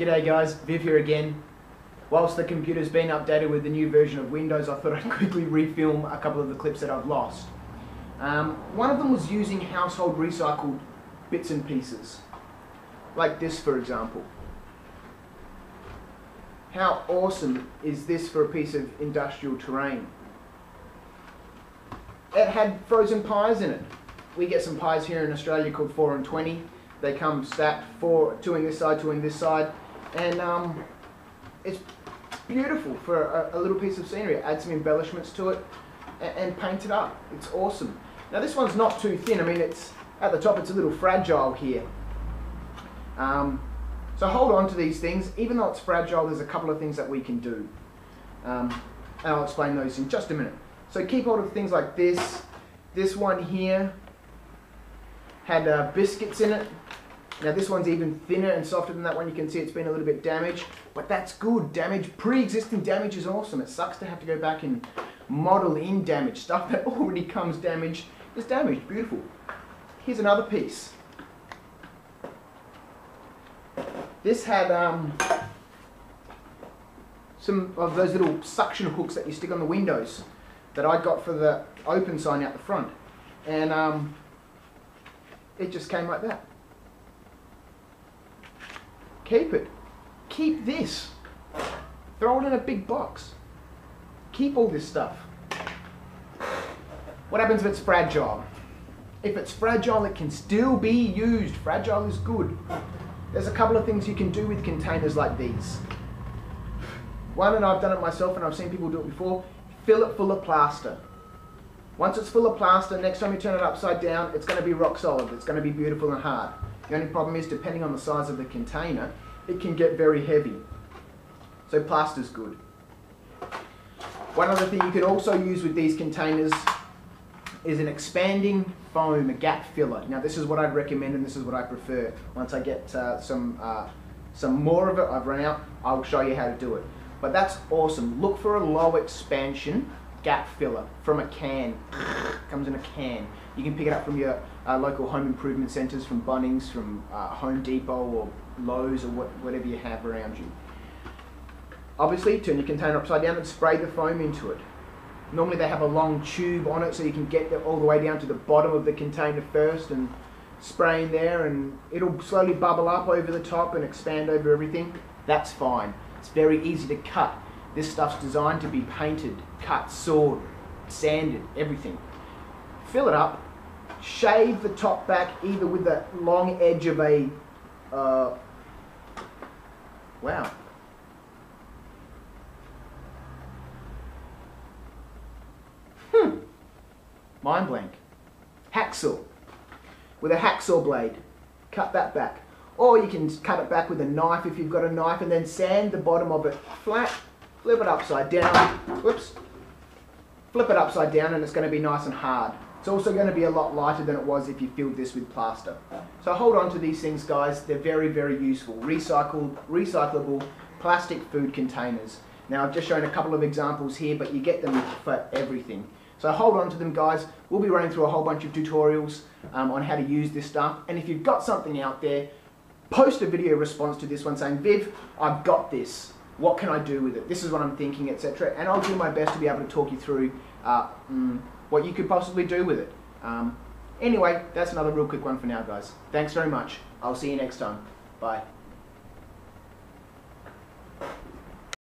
G'day guys, Viv here again. Whilst the computer's been updated with the new version of Windows, I thought I'd quickly refilm a couple of the clips that I've lost. One of them was using household recycled bits and pieces, like this for example. How awesome is this for a piece of industrial terrain? It had frozen pies in it. We get some pies here in Australia called 4 and 20. They come stacked, two in this side, 2 in this side, and it's beautiful for a little piece of scenery. Add some embellishments to it and paint it up. It's awesome. Now this one's not too thin. I mean, it's at the top, it's a little fragile here. So hold on to these things. Even though it's fragile, there's a couple of things that we can do. And I'll explain those in just a minute. So keep hold of things like this. This one here had biscuits in it. Now this one's even thinner and softer than that one. You can see it's been a little bit damaged, but that's good. Damage, pre-existing damage is awesome. It sucks to have to go back and model in damage. Stuff that already comes damaged is damaged. Beautiful. Here's another piece. This had some of those little suction hooks that you stick on the windows that I got for the open sign out the front, and it just came like that. Keep it. Keep this. Throw it in a big box. Keep all this stuff. What happens if it's fragile? If it's fragile, it can still be used. Fragile is good. There's a couple of things you can do with containers like these. One, and I've done it myself and I've seen people do it before, fill it full of plaster. Once it's full of plaster, next time you turn it upside down, it's going to be rock solid. It's going to be beautiful and hard. The only problem is, depending on the size of the container, it can get very heavy. So plaster's good. One other thing you could also use with these containers is an expanding foam, a gap filler. Now this is what I'd recommend and this is what I prefer. Once I get some more of it, I've run out, I'll show you how to do it. But that's awesome. Look for a low expansion gap filler from a can. Comes in a can. You can pick it up from your local home improvement centres, from Bunnings, from Home Depot or Lowe's or whatever you have around you. Obviously, turn your container upside down and spray the foam into it. Normally they have a long tube on it so you can get all the way down to the bottom of the container first and spray in there, and it'll slowly bubble up over the top and expand over everything. That's fine. It's very easy to cut. This stuff's designed to be painted, cut, sawed, sanded, everything. Fill it up, shave the top back either with the long edge of a, wow. Mind blank. Hacksaw. With a hacksaw blade, cut that back. Or you can cut it back with a knife if you've got a knife, and then sand the bottom of it flat, flip it upside down, whoops, flip it upside down, and it's going to be nice and hard. It's also going to be a lot lighter than it was if you filled this with plaster. So hold on to these things, guys. They're very, very useful. Recyclable plastic food containers. Now I've just shown a couple of examples here, but you get them for everything. So hold on to them, guys. We'll be running through a whole bunch of tutorials on how to use this stuff. And if you've got something out there, post a video response to this one saying, Viv, I've got this. What can I do with it? This is what I'm thinking, etc. And I'll do my best to be able to talk you through what you could possibly do with it. Anyway, that's another real quick one for now, guys. Thanks very much. I'll see you next time. Bye.